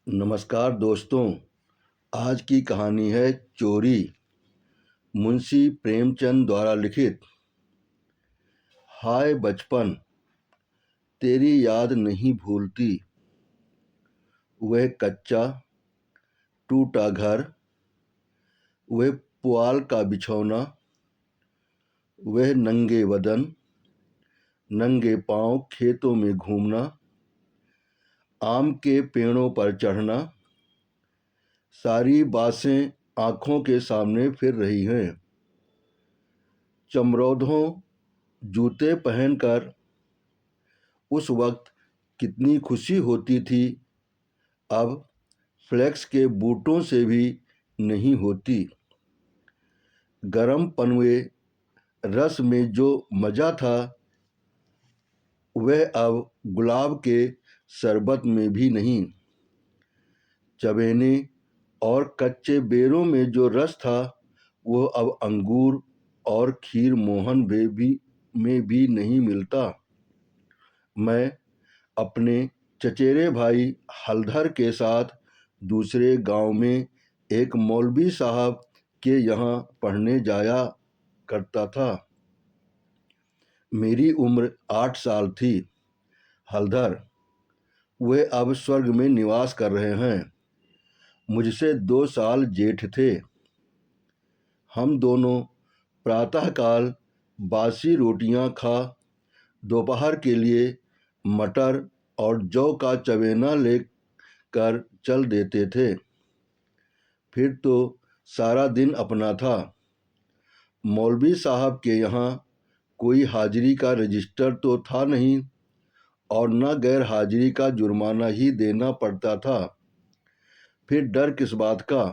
नमस्कार दोस्तों। आज की कहानी है चोरी, मुंशी प्रेमचंद द्वारा लिखित। हाय बचपन, तेरी याद नहीं भूलती। वह कच्चा टूटा घर, वह पुआल का बिछौना, वह नंगे बदन नंगे पांव खेतों में घूमना, आम के पेड़ों पर चढ़ना। सारी बातें आंखों के सामने फिर रही हैं। चमरौधों जूते पहनकर उस वक्त कितनी खुशी होती थी, अब फ्लेक्स के बूटों से भी नहीं होती। गरम पनवे रस में जो मज़ा था, वह अब गुलाब के शरबत में भी नहीं। चबेने और कच्चे बेरों में जो रस था, वह अब अंगूर और खीर मोहन में भी नहीं मिलता। मैं अपने चचेरे भाई हलधर के साथ दूसरे गांव में एक मौलवी साहब के यहाँ पढ़ने जाया करता था। मेरी उम्र 8 साल थी। हलधर, वे अब स्वर्ग में निवास कर रहे हैं, मुझसे 2 साल जेठ थे। हम दोनों प्रातःकाल बासी रोटियां खा दोपहर के लिए मटर और जौ का चवेना लेकर चल देते थे। फिर तो सारा दिन अपना था। मौलवी साहब के यहाँ कोई हाजिरी का रजिस्टर तो था नहीं, और न गैर हाजिरी का जुर्माना ही देना पड़ता था। फिर डर किस बात का।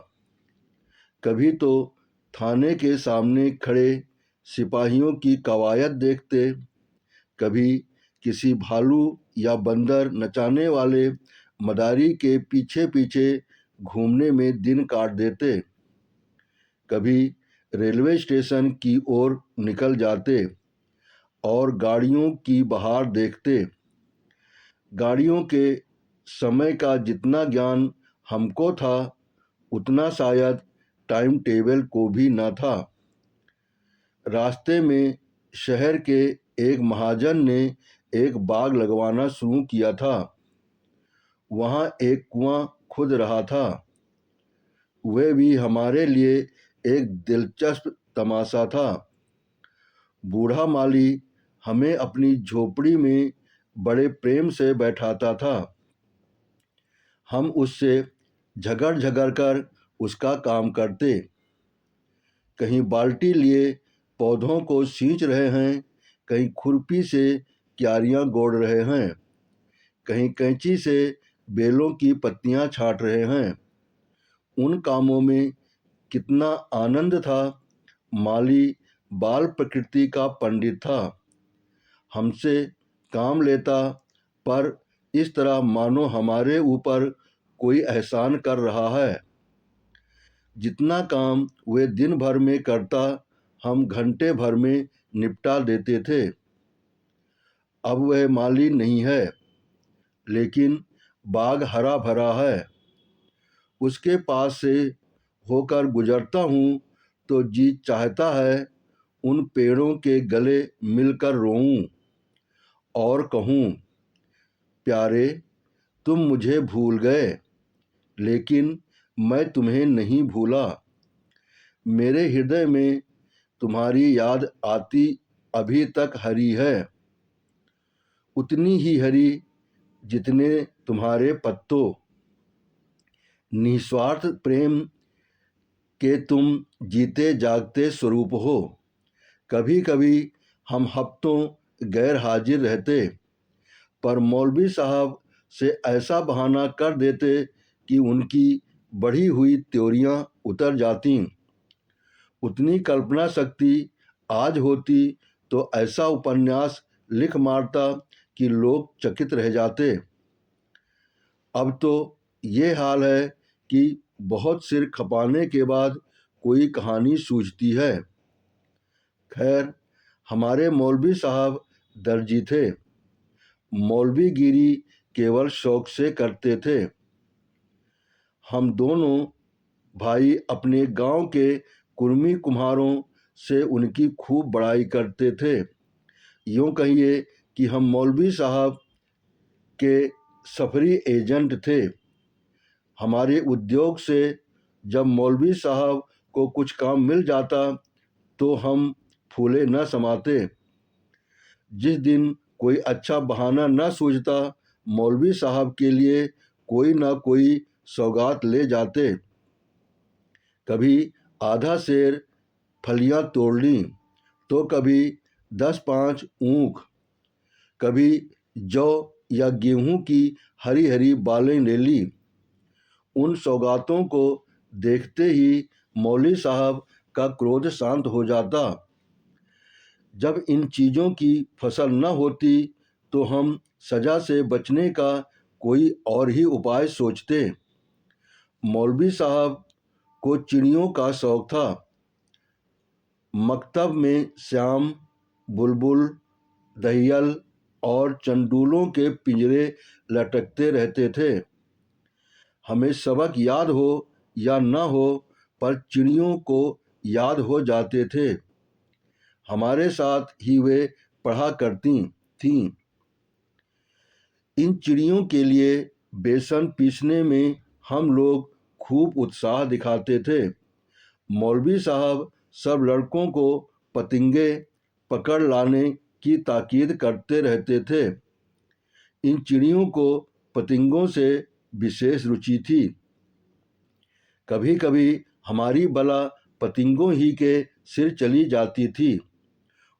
कभी तो थाने के सामने खड़े सिपाहियों की कवायद देखते, कभी किसी भालू या बंदर नचाने वाले मदारी के पीछे पीछे घूमने में दिन काट देते, कभी रेलवे स्टेशन की ओर निकल जाते और गाड़ियों की बहार देखते। गाड़ियों के समय का जितना ज्ञान हमको था, उतना शायद टाइम टेबल को भी न था। रास्ते में शहर के एक महाजन ने एक बाग लगवाना शुरू किया था। वहाँ एक कुआं खुद रहा था। वह भी हमारे लिए एक दिलचस्प तमाशा था। बूढ़ा माली हमें अपनी झोपड़ी में बड़े प्रेम से बैठाता था। हम उससे झगड़ झगड़ कर उसका काम करते। कहीं बाल्टी लिए पौधों को सींच रहे हैं, कहीं खुरपी से क्यारियां गोड़ रहे हैं, कहीं कैंची से बेलों की पत्तियां छांट रहे हैं। उन कामों में कितना आनंद था। माली बाल प्रकृति का पंडित था। हमसे काम लेता, पर इस तरह मानो हमारे ऊपर कोई एहसान कर रहा है। जितना काम वे दिन भर में करता, हम घंटे भर में निपटा देते थे। अब वह माली नहीं है, लेकिन बाग हरा भरा है। उसके पास से होकर गुजरता हूँ तो जी चाहता है उन पेड़ों के गले मिलकर रोऊं और कहूँ, प्यारे, तुम मुझे भूल गए, लेकिन मैं तुम्हें नहीं भूला। मेरे हृदय में तुम्हारी याद आती अभी तक हरी है, उतनी ही हरी जितने तुम्हारे पत्तों। निस्वार्थ प्रेम के तुम जीते जागते स्वरूप हो। कभी कभी हम हफ्तों गैर हाजिर रहते, पर मौलवी साहब से ऐसा बहाना कर देते कि उनकी बढ़ी हुई त्योरियां उतर जातीं। उतनी कल्पना शक्ति आज होती तो ऐसा उपन्यास लिख मारता कि लोग चकित रह जाते। अब तो ये हाल है कि बहुत सिर खपाने के बाद कोई कहानी सूझती है। खैर, हमारे मौलवी साहब दर्जी थे। मौलवीगिरी केवल शौक से करते थे। हम दोनों भाई अपने गांव के कुर्मी कुम्हारों से उनकी खूब बड़ाई करते थे। यूँ कहिए कि हम मौलवी साहब के सफरी एजेंट थे। हमारे उद्योग से जब मौलवी साहब को कुछ काम मिल जाता तो हम फूले न समाते। जिस दिन कोई अच्छा बहाना न सूझता, मौलवी साहब के लिए कोई ना कोई सौगात ले जाते। कभी आधा सेर फलियां तोड़ ली, तो कभी 10-5 ऊख, कभी जौ या गेहूं की हरी हरी बालें ले ली। उन सौगातों को देखते ही मौलवी साहब का क्रोध शांत हो जाता। जब इन चीज़ों की फसल न होती तो हम सजा से बचने का कोई और ही उपाय सोचते। मौलवी साहब को चिड़ियों का शौक था। मकतब में श्याम, बुलबुल, दहियल और चंडूलों के पिंजरे लटकते रहते थे। हमें सबक याद हो या न हो, पर चिड़ियों को याद हो जाते थे। हमारे साथ ही वे पढ़ा करती थीं। इन चिड़ियों के लिए बेसन पीसने में हम लोग खूब उत्साह दिखाते थे। मौलवी साहब सब लड़कों को पतंगे पकड़ लाने की ताकीद करते रहते थे। इन चिड़ियों को पतंगों से विशेष रुचि थी। कभी कभी हमारी बला पतंगों ही के सिर चली जाती थी।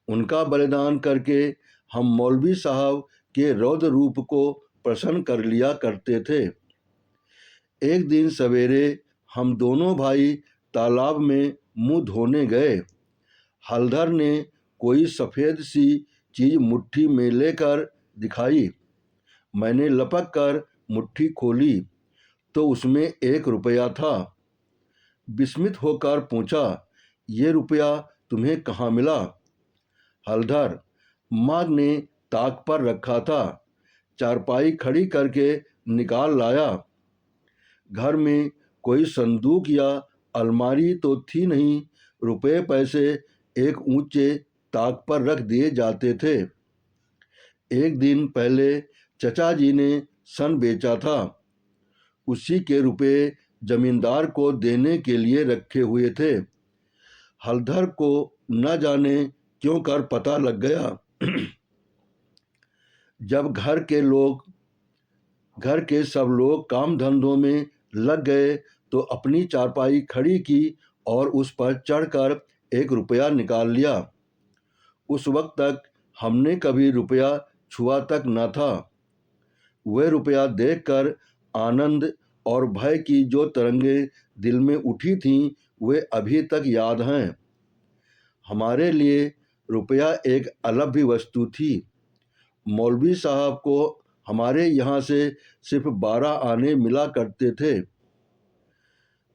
उनका बलिदान करके हम मौलवी साहब के रौद्र रूप को प्रसन्न कर लिया करते थे। एक दिन सवेरे हम दोनों भाई तालाब में मुंह धोने गए। हलधर ने कोई सफ़ेद सी चीज़ मुट्ठी में लेकर दिखाई। मैंने लपक कर मुट्ठी खोली तो उसमें 1 रुपया था। विस्मित होकर पूछा, ये रुपया तुम्हें कहाँ मिला? हलधर, माँ ने ताक पर रखा था, चारपाई खड़ी करके निकाल लाया। घर में कोई संदूक या अलमारी तो थी नहीं। रुपए पैसे एक ऊंचे ताक पर रख दिए जाते थे। एक दिन पहले चचा जी ने सन बेचा था। उसी के रुपए जमींदार को देने के लिए रखे हुए थे। हलधर को न जाने क्यों कर पता लग गया। जब घर के सब लोग काम धंधों में लग गए तो अपनी चारपाई खड़ी की और उस पर चढ़कर 1 रुपया निकाल लिया। उस वक्त तक हमने कभी रुपया छुआ तक न था। वह रुपया देखकर आनंद और भय की जो तरंगें दिल में उठी थीं, वे अभी तक याद हैं। हमारे लिए रुपया एक अलभ्य वस्तु थी। मौलवी साहब को हमारे यहाँ से सिर्फ 12 आने मिला करते थे।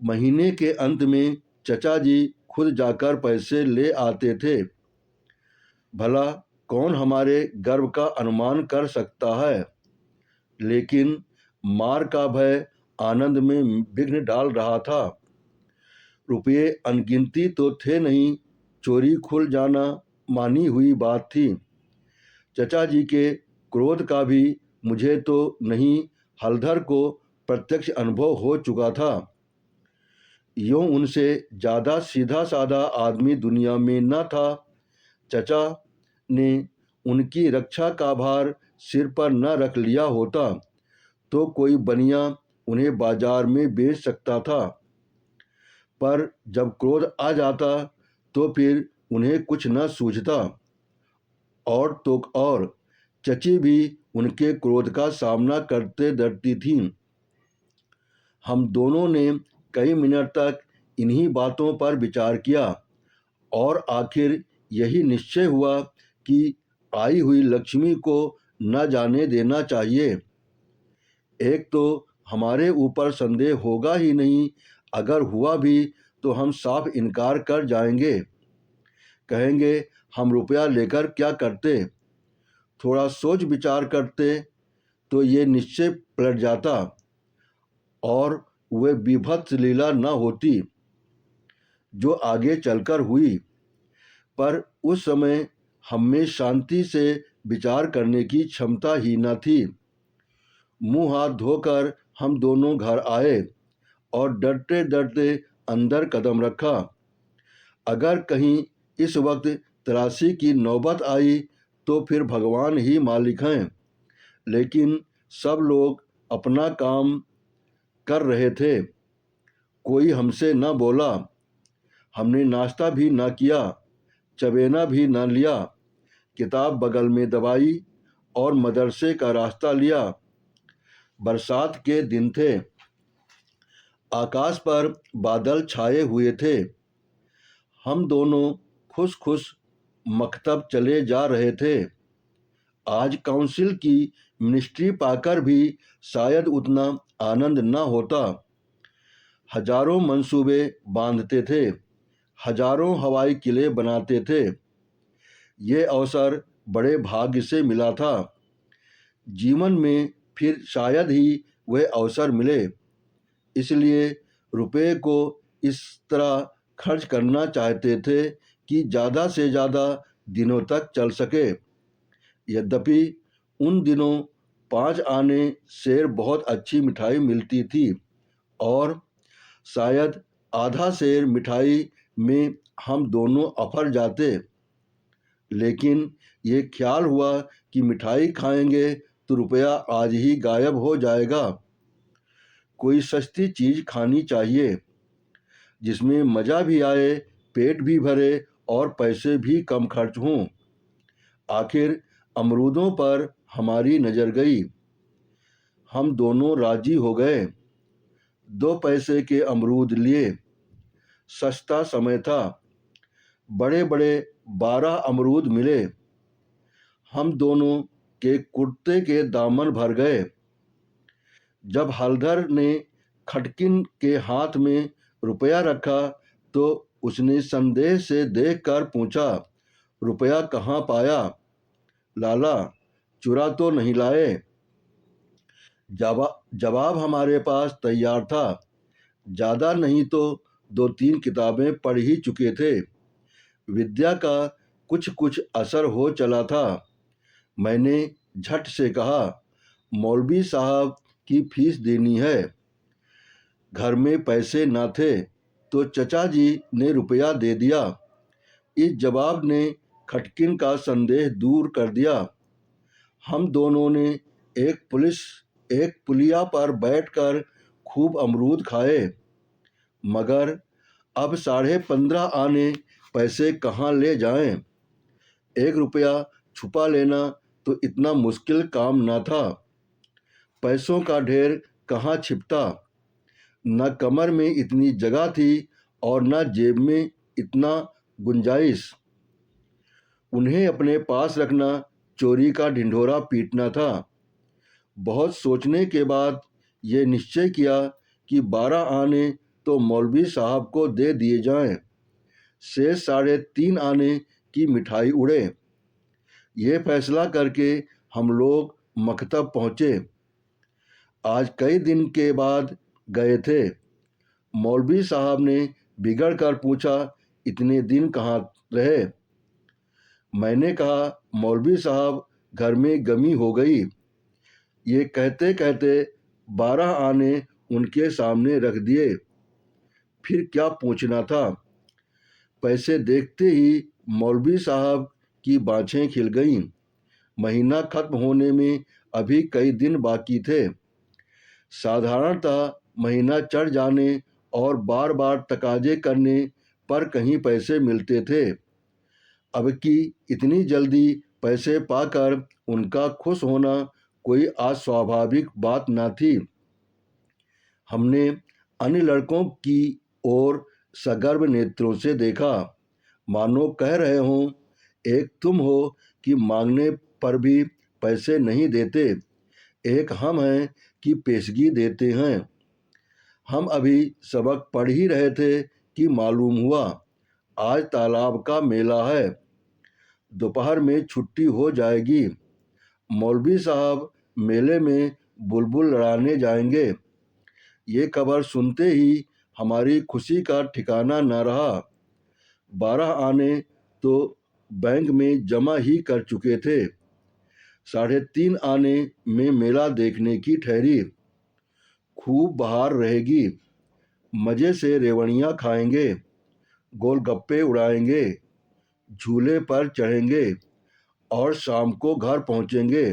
महीने के अंत में चचा जी खुद जाकर पैसे ले आते थे। भला कौन हमारे गर्व का अनुमान कर सकता है, लेकिन मार का भय आनंद में विघ्न डाल रहा था। रुपये अनगिनती तो थे नहीं, चोरी खुल जाना मानी हुई बात थी। चचा जी के क्रोध का भी मुझे तो नहीं, हलधर को प्रत्यक्ष अनुभव हो चुका था। यूँ उनसे ज़्यादा सीधा साधा आदमी दुनिया में न था। चचा ने उनकी रक्षा का भार सिर पर न रख लिया होता तो कोई बनिया उन्हें बाजार में बेच सकता था, पर जब क्रोध आ जाता तो फिर उन्हें कुछ न सूझता। और तो और चची भी उनके क्रोध का सामना करते डरती थीं। हम दोनों ने कई मिनट तक इन्हीं बातों पर विचार किया और आखिर यही निश्चय हुआ कि आई हुई लक्ष्मी को न जाने देना चाहिए। एक तो हमारे ऊपर संदेह होगा ही नहीं, अगर हुआ भी तो हम साफ इनकार कर जाएंगे। कहेंगे हम रुपया लेकर क्या करते। थोड़ा सोच विचार करते तो ये निश्चय पलट जाता और वह बीभत्स लीला न होती जो आगे चलकर हुई, पर उस समय हमें शांति से विचार करने की क्षमता ही न थी। मुंह हाथ धोकर हम दोनों घर आए और डरते डरते अंदर कदम रखा। अगर कहीं इस वक्त तलाशी की नौबत आई तो फिर भगवान ही मालिक हैं, लेकिन सब लोग अपना काम कर रहे थे। कोई हमसे न बोला। हमने नाश्ता भी न किया, चबेना भी न लिया। किताब बगल में दबाई और मदरसे का रास्ता लिया। बरसात के दिन थे। आकाश पर बादल छाए हुए थे। हम दोनों खुश खुश मकतब चले जा रहे थे। आज काउंसिल की मिनिस्ट्री पाकर भी शायद उतना आनंद न होता। हजारों मंसूबे बांधते थे, हजारों हवाई किले बनाते थे। ये अवसर बड़े भाग्य से मिला था। जीवन में फिर शायद ही वह अवसर मिले, इसलिए रुपए को इस तरह खर्च करना चाहते थे कि ज़्यादा से ज़्यादा दिनों तक चल सके। यद्यपि उन दिनों 5 आने शेर बहुत अच्छी मिठाई मिलती थी और शायद आधा शेर मिठाई में हम दोनों अफर जाते। लेकिन ये ख्याल हुआ कि मिठाई खाएंगे तो रुपया आज ही गायब हो जाएगा। कोई सस्ती चीज़ खानी चाहिए जिसमें मज़ा भी आए, पेट भी भरे और पैसे भी कम खर्च हों। आखिर अमरूदों पर हमारी नज़र गई। हम दोनों राजी हो गए। 2 पैसे के अमरूद लिए। सस्ता समय था। बड़े बड़े 12 अमरूद मिले। हम दोनों के कुर्ते के दामन भर गए। जब हलधर ने खटकिन के हाथ में रुपया रखा तो उसने संदेह से देखकर पूछा, रुपया कहाँ पाया? लाला, चुरा तो नहीं लाए? जवाब हमारे पास तैयार था। ज़्यादा नहीं तो 2-3 किताबें पढ़ ही चुके थे। विद्या का कुछ कुछ असर हो चला था। मैंने झट से कहा, मौलवी साहब की फीस देनी है। घर में पैसे न थे तो चचा जी ने रुपया दे दिया। इस जवाब ने खटकिन का संदेह दूर कर दिया। हम दोनों ने एक पुलिया पर बैठकर खूब अमरूद खाए, मगर अब 15.5 आने पैसे कहाँ ले जाएं? 1 रुपया छुपा लेना तो इतना मुश्किल काम न था। पैसों का ढेर कहाँ छिपता? न कमर में इतनी जगह थी और न जेब में इतना गुंजाइश। उन्हें अपने पास रखना चोरी का ढिंढोरा पीटना था। बहुत सोचने के बाद ये निश्चय किया कि 12 आने तो मौलवी साहब को दे दिए जाएं। शेष 3.5 आने की मिठाई उड़े। ये फैसला करके हम लोग मकतब पहुँचे। आज कई दिन के बाद गए थे। मौलवी साहब ने बिगड़ कर पूछा, इतने दिन कहाँ रहे? मैंने कहा, मौलवी साहब, घर में गमी हो गई। ये कहते कहते 12 आने उनके सामने रख दिए। फिर क्या पूछना था? पैसे देखते ही मौलवी साहब की बाँछें खिल गईं। महीना खत्म होने में अभी कई दिन बाकी थे। साधारणतः महीना चढ़ जाने और बार बार तकाजे करने पर कहीं पैसे मिलते थे। अब की इतनी जल्दी पैसे पाकर उनका खुश होना कोई अस्वाभाविक बात न थी। हमने अन्य लड़कों की ओर सगर्व नेत्रों से देखा, मानो कह रहे हों, एक तुम हो कि मांगने पर भी पैसे नहीं देते, एक हम हैं कि पेशगी देते हैं। हम अभी सबक पढ़ ही रहे थे कि मालूम हुआ आज तालाब का मेला है। दोपहर में छुट्टी हो जाएगी। मौलवी साहब मेले में बुलबुल लड़ाने जाएंगे। ये खबर सुनते ही हमारी खुशी का ठिकाना न रहा। 12 आने तो बैंक में जमा ही कर चुके थे। 3.5 आने में मेला देखने की ठहरी। खूब बहार रहेगी। मज़े से रेवड़ियाँ खाएंगे, गोलगप्पे उड़ाएंगे, झूले पर चढ़ेंगे और शाम को घर पहुँचेंगे।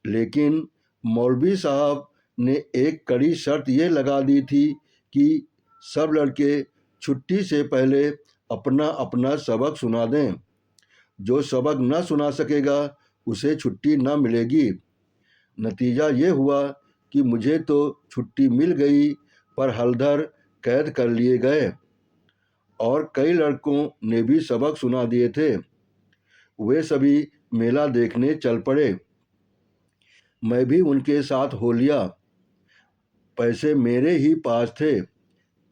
लेकिन मौलवी साहब ने एक कड़ी शर्त ये लगा दी थी कि सब लड़के छुट्टी से पहले अपना अपना सबक सुना दें। जो सबक न सुना सकेगा उसे छुट्टी न मिलेगी। नतीजा ये हुआ कि मुझे तो छुट्टी मिल गई, पर हलधर कैद कर लिए गए और कई लड़कों ने भी सबक सुना दिए थे। वे सभी मेला देखने चल पड़े। मैं भी उनके साथ हो लिया। पैसे मेरे ही पास थे,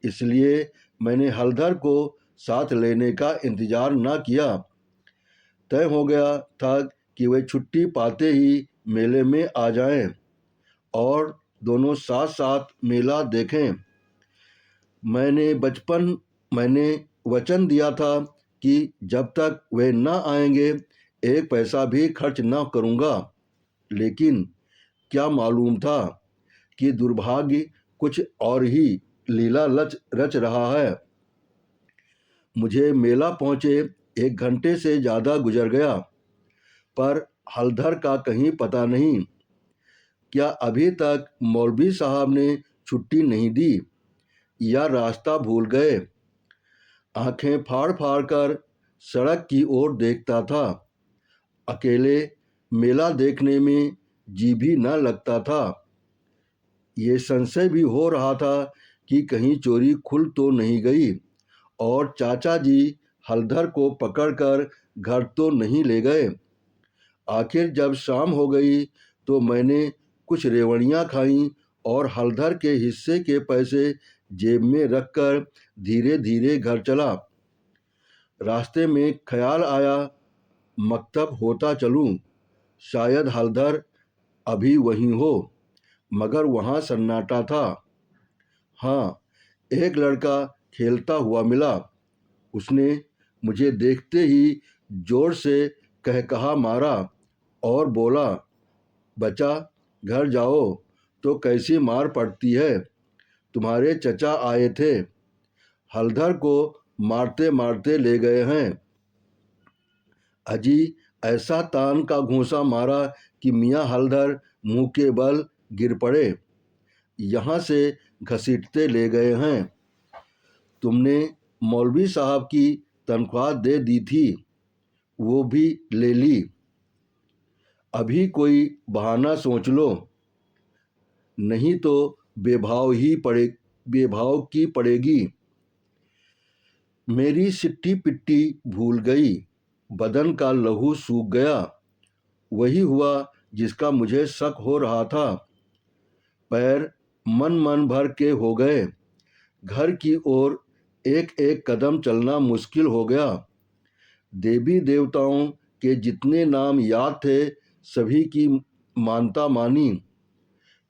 इसलिए मैंने हलधर को साथ लेने का इंतज़ार न किया। तय हो गया था कि वे छुट्टी पाते ही मेले में आ जाएं और दोनों साथ साथ मेला देखें। मैंने वचन दिया था कि जब तक वे न आएंगे एक पैसा भी खर्च न करूंगा। लेकिन क्या मालूम था कि दुर्भाग्य कुछ और ही लीला रच रहा है। मुझे मेला पहुंचे 1 घंटे से ज़्यादा गुजर गया, पर हलधर का कहीं पता नहीं। क्या अभी तक मौलवी साहब ने छुट्टी नहीं दी या रास्ता भूल गए? आंखें फाड़ फाड़ कर सड़क की ओर देखता था। अकेले मेला देखने में जी भी न लगता था। ये संशय भी हो रहा था कि कहीं चोरी खुल तो नहीं गई और चाचा जी हलधर को पकड़कर घर तो नहीं ले गए। आखिर जब शाम हो गई तो मैंने कुछ रेवड़ियाँ खाईं और हलधर के हिस्से के पैसे जेब में रखकर धीरे धीरे घर चला। रास्ते में ख्याल आया, मकतब होता चलूं, शायद हलधर अभी वहीं हो। मगर वहाँ सन्नाटा था। हाँ, एक लड़का खेलता हुआ मिला। उसने मुझे देखते ही जोर से कहकहा मारा और बोला, बच्चा घर जाओ तो कैसी मार पड़ती है। तुम्हारे चचा आए थे, हलधर को मारते मारते ले गए हैं। अजी ऐसा तान का घूंसा मारा कि मियाँ हलधर मुंह के बल गिर पड़े। यहाँ से घसीटते ले गए हैं। तुमने मौलवी साहब की तनख्वाह दे दी थी, वो भी ले ली। अभी कोई बहाना सोच लो, नहीं तो बेभाव की पड़ेगी। मेरी सिट्टी पिट्टी भूल गई, बदन का लहू सूख गया। वही हुआ जिसका मुझे शक हो रहा था। पैर मन भर के हो गए। घर की ओर एक एक कदम चलना मुश्किल हो गया। देवी देवताओं के जितने नाम याद थे सभी की मानता मानी।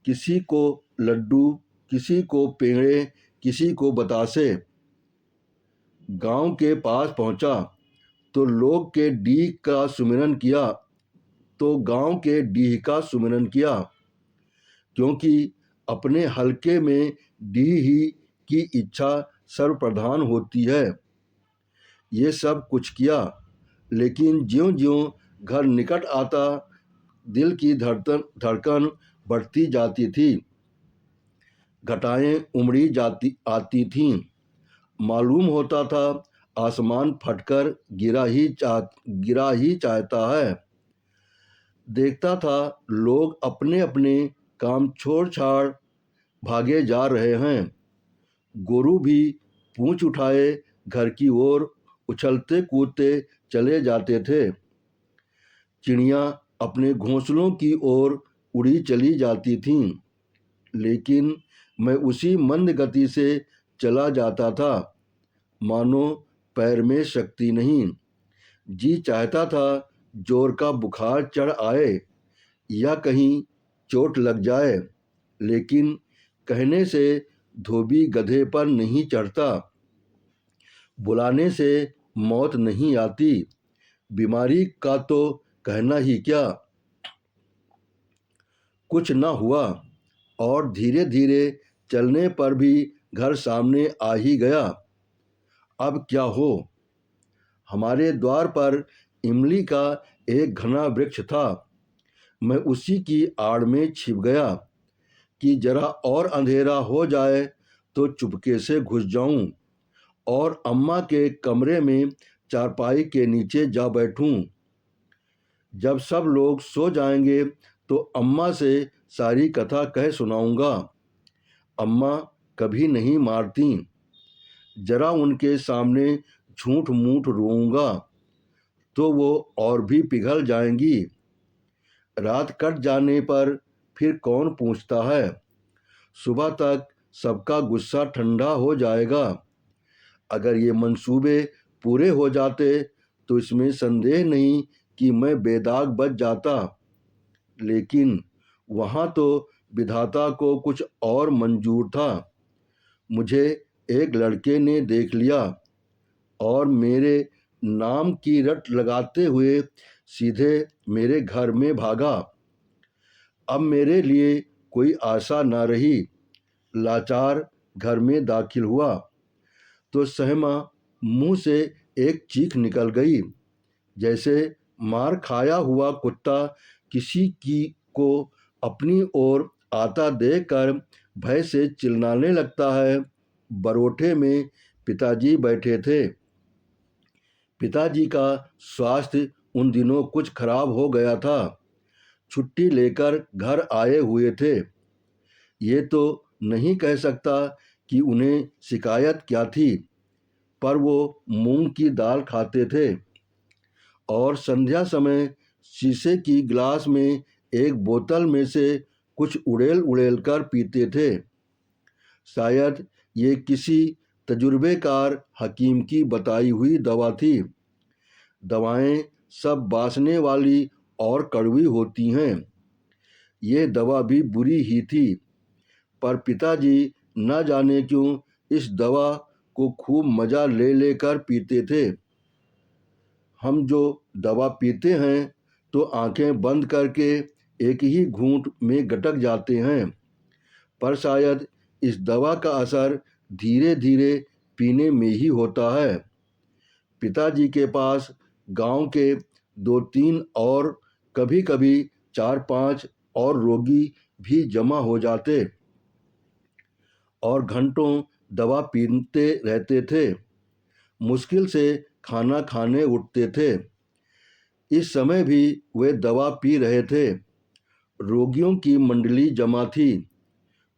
किसी को लड्डू, किसी को पेड़े, किसी को बतासे। गांव के पास पहुंचा तो गांव के डीह का सुमिरन किया, क्योंकि अपने हलके में डीह ही की इच्छा सर्वप्रधान होती है। ये सब कुछ किया, लेकिन ज्यों-ज्यों घर निकट आता दिल की धड़कन बढ़ती जाती थी। घटाएं उमड़ी आती थीं। मालूम होता था आसमान फटकर गिरा ही चाहता है। देखता था लोग अपने अपने काम छोड़ छाड़ भागे जा रहे हैं। गोरू भी पूंछ उठाए घर की ओर उछलते कूदते चले जाते थे। चिड़ियाँ अपने घोंसलों की ओर उड़ी चली जाती थीं, लेकिन मैं उसी मंद गति से चला जाता था, मानो पैर में शक्ति नहीं। जी चाहता था जोर का बुखार चढ़ आए या कहीं चोट लग जाए, लेकिन कहने से धोबी गधे पर नहीं चढ़ता, बुलाने से मौत नहीं आती, बीमारी का तो कहना ही क्या। कुछ न हुआ और धीरे धीरे चलने पर भी घर सामने आ ही गया। अब क्या हो। हमारे द्वार पर इमली का एक घना वृक्ष था। मैं उसी की आड़ में छिप गया कि जरा और अंधेरा हो जाए तो चुपके से घुस जाऊं और अम्मा के कमरे में चारपाई के नीचे जा बैठूं। जब सब लोग सो जाएंगे तो अम्मा से सारी कथा कह सुनाऊंगा। अम्मा कभी नहीं मारती, जरा उनके सामने झूठ मूठ रोऊंगा तो वो और भी पिघल जाएंगी। रात कट जाने पर फिर कौन पूछता है, सुबह तक सबका गुस्सा ठंडा हो जाएगा। अगर ये मंसूबे पूरे हो जाते तो इसमें संदेह नहीं कि मैं बेदाग बच जाता, लेकिन वहाँ तो विधाता को कुछ और मंजूर था। मुझे एक लड़के ने देख लिया और मेरे नाम की रट लगाते हुए सीधे मेरे घर में भागा। अब मेरे लिए कोई आशा न रही। लाचार घर में दाखिल हुआ तो सहमा मुंह से एक चीख निकल गई, जैसे मार खाया हुआ कुत्ता किसी की को अपनी ओर आता देखकर भय से चिल्लाने लगता है। बरोठे में पिताजी बैठे थे। पिताजी का स्वास्थ्य उन दिनों कुछ खराब हो गया था। छुट्टी लेकर घर आए हुए थे। ये तो नहीं कह सकता कि उन्हें शिकायत क्या थी, पर वो मूंग की दाल खाते थे और संध्या समय शीशे की गिलास में एक बोतल में से कुछ उड़ेल उड़ेल कर पीते थे। शायद ये किसी तजुर्बेकार हकीम की बताई हुई दवा थी। दवाएं सब बासने वाली और कड़वी होती हैं। ये दवा भी बुरी ही थी, पर पिताजी न जाने क्यों इस दवा को खूब मजा ले लेकर पीते थे। हम जो दवा पीते हैं तो आंखें बंद करके एक ही घूंट में गटक जाते हैं, पर शायद इस दवा का असर धीरे धीरे पीने में ही होता है। पिताजी के पास गांव के 2-3 और कभी कभी 4-5 और रोगी भी जमा हो जाते और घंटों दवा पीते रहते थे। मुश्किल से खाना खाने उठते थे। इस समय भी वे दवा पी रहे थे। रोगियों की मंडली जमा थी।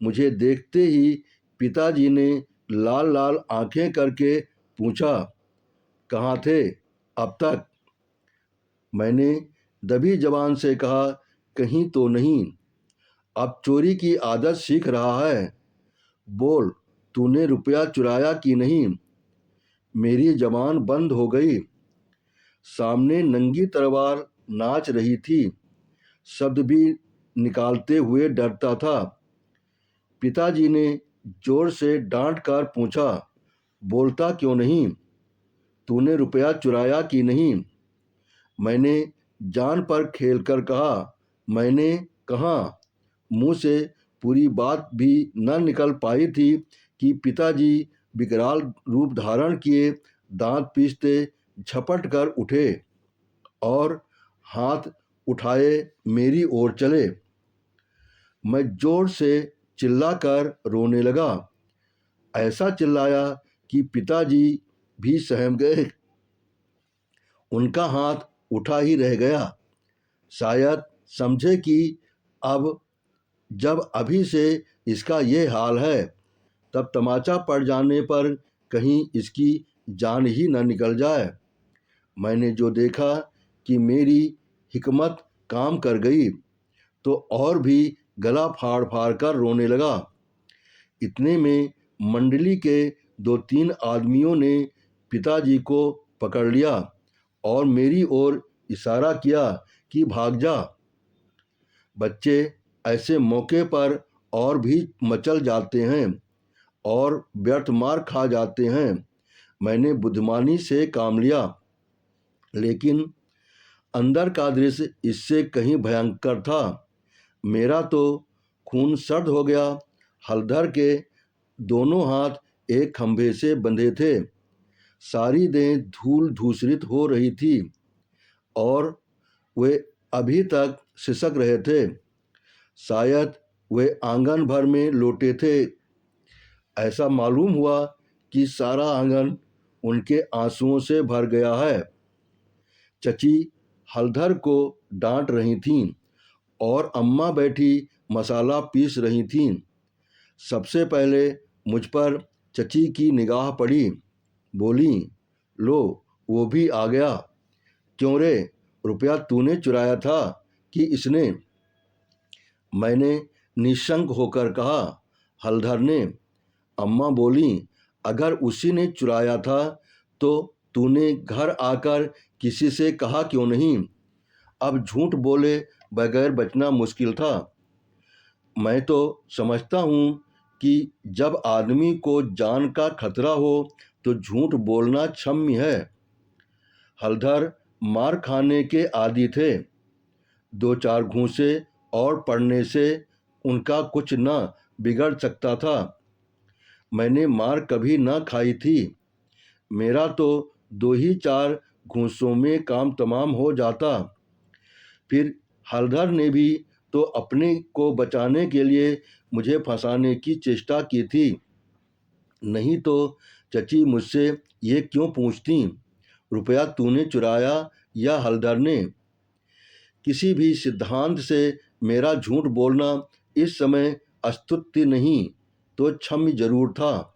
मुझे देखते ही पिताजी ने लाल लाल आंखें करके पूछा, कहाँ थे अब तक? मैंने दबी जबान से कहा, कहीं तो नहीं, अब चोरी की आदत सीख रहा है। बोल, तूने रुपया चुराया कि नहीं? मेरी जबान बंद हो गई। सामने नंगी तलवार नाच रही थी। शब्द भी निकालते हुए डरता था। पिताजी ने जोर से डांट कर पूछा, बोलता क्यों नहीं? तूने रुपया चुराया कि नहीं? मैंने जान पर खेलकर कहा, मैंने कहा। मुंह से पूरी बात भी न निकल पाई थी कि पिताजी विकराल रूप धारण किए दांत पीसते झपट कर उठे और हाथ उठाए मेरी ओर चले। मैं जोर से चिल्लाकर रोने लगा। ऐसा चिल्लाया कि पिताजी भी सहम गए। उनका हाथ उठा ही रह गया। शायद समझे कि अब जब अभी से इसका ये हाल है, तब तमाचा पड़ जाने पर कहीं इसकी जान ही न निकल जाए। मैंने जो देखा कि मेरी हिकमत काम कर गई तो और भी गला फाड़ फाड़ कर रोने लगा। इतने में मंडली के 2-3 आदमियों ने पिताजी को पकड़ लिया और मेरी ओर इशारा किया कि भाग जा। बच्चे ऐसे मौके पर और भी मचल जाते हैं और व्यर्थ मार खा जाते हैं। मैंने बुद्धिमानी से काम लिया, लेकिन अंदर का दृश्य इससे कहीं भयंकर था। मेरा तो खून सर्द हो गया। हलधर के दोनों हाथ एक खंभे से बंधे थे। सारी देह धूल धूसरित हो रही थी और वे अभी तक सिसक रहे थे। शायद वे आंगन भर में लोटे थे। ऐसा मालूम हुआ कि सारा आंगन उनके आंसुओं से भर गया है। चची हलधर को डांट रही थीं और अम्मा बैठी मसाला पीस रही थीं। सबसे पहले मुझ पर चची की निगाह पड़ी। बोली, लो वो भी आ गया। क्यों रे, रुपया तूने चुराया था कि इसने? मैंने निशंक होकर कहा। हलधर ने। अम्मा बोली, अगर उसी ने चुराया था तो तूने घर आकर किसी से कहा क्यों नहीं? अब झूठ बोले बगैर बचना मुश्किल था। मैं तो समझता हूँ कि जब आदमी को जान का खतरा हो तो झूठ बोलना क्षम्य है। हलधर मार खाने के आदी थे। 2-4 घूंसे और पड़ने से उनका कुछ न बिगड़ सकता था। मैंने मार कभी न खाई थी। मेरा तो 2 ही 4 घूंसों में काम तमाम हो जाता। फिर हलधर ने भी तो अपने को बचाने के लिए मुझे फंसाने की चेष्टा की थी। नहीं तो चची मुझसे ये क्यों पूछती, रुपया तूने चुराया या हलधर ने? किसी भी सिद्धांत से मेरा झूठ बोलना इस समय अस्तुत्य नहीं तो क्षम्य जरूर था।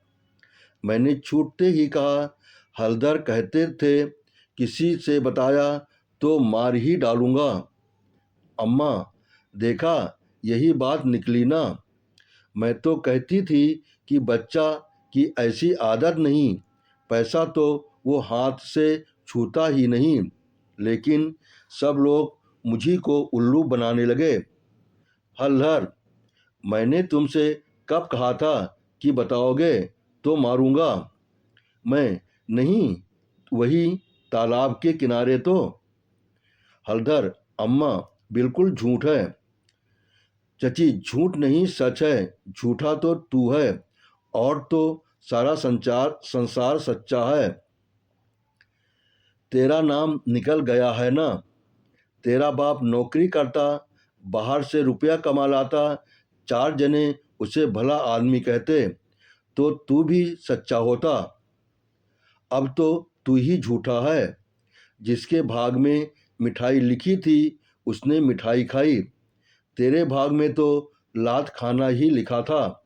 मैंने छूटते ही कहा, हलधर कहते थे किसी से बताया तो मार ही डालूंगा। अम्मा, देखा, यही बात निकली ना। मैं तो कहती थी कि बच्चा की ऐसी आदत नहीं, पैसा तो वो हाथ से छूता ही नहीं। लेकिन सब लोग मुझी को उल्लू बनाने लगे। हलधर, मैंने तुमसे कब कहा था कि बताओगे तो मारूंगा? मैं नहीं, वही तालाब के किनारे तो। हलधर, अम्मा, बिल्कुल झूठ है। चची, झूठ नहीं, सच है। झूठा तो तू है और तो सारा संसार सच्चा है। तेरा नाम निकल गया है ना। तेरा बाप नौकरी करता, बाहर से रुपया कमा लाता, 4 जने उसे भला आदमी कहते तो तू भी सच्चा होता। अब तो तू ही झूठा है। जिसके भाग में मिठाई लिखी थी उसने मिठाई खाई। तेरे भाग में तो लात खाना ही लिखा था।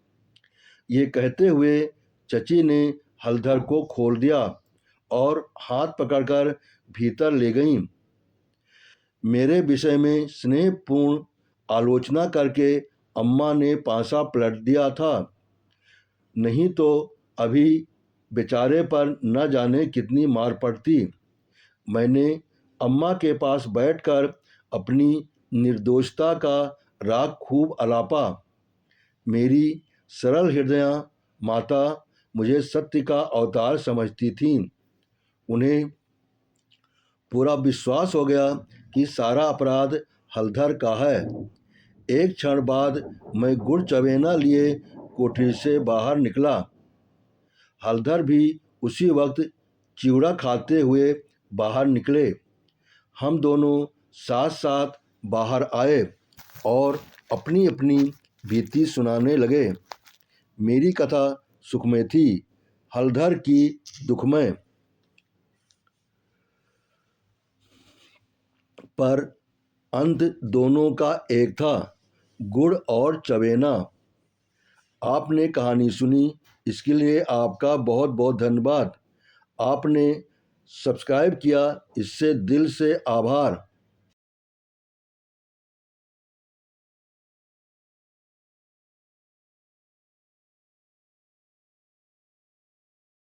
ये कहते हुए चची ने हलधर को खोल दिया और हाथ पकड़कर भीतर ले गईं। मेरे विषय में स्नेहपूर्ण आलोचना करके अम्मा ने पासा पलट दिया था। नहीं तो अभी बेचारे पर न जाने कितनी मार पड़ती। मैंने अम्मा के पास बैठकर अपनी निर्दोषता का राग खूब अलापा। मेरी सरल हृदया माता मुझे सत्य का अवतार समझती थीं। उन्हें पूरा विश्वास हो गया कि सारा अपराध हलधर का है। एक क्षण बाद मैं गुड़ चवेना लिए कोठरी से बाहर निकला। हलधर भी उसी वक्त चिवड़ा खाते हुए बाहर निकले। हम दोनों साथ साथ बाहर आए और अपनी अपनी बीती सुनाने लगे। मेरी कथा सुखमय थी, हलधर की दुखमय। पर अंत दोनों का एक था, गुड़ और चवेना। आपने कहानी सुनी, इसके लिए आपका बहुत बहुत धन्यवाद। आपने सब्सक्राइब किया, इससे दिल से आभार।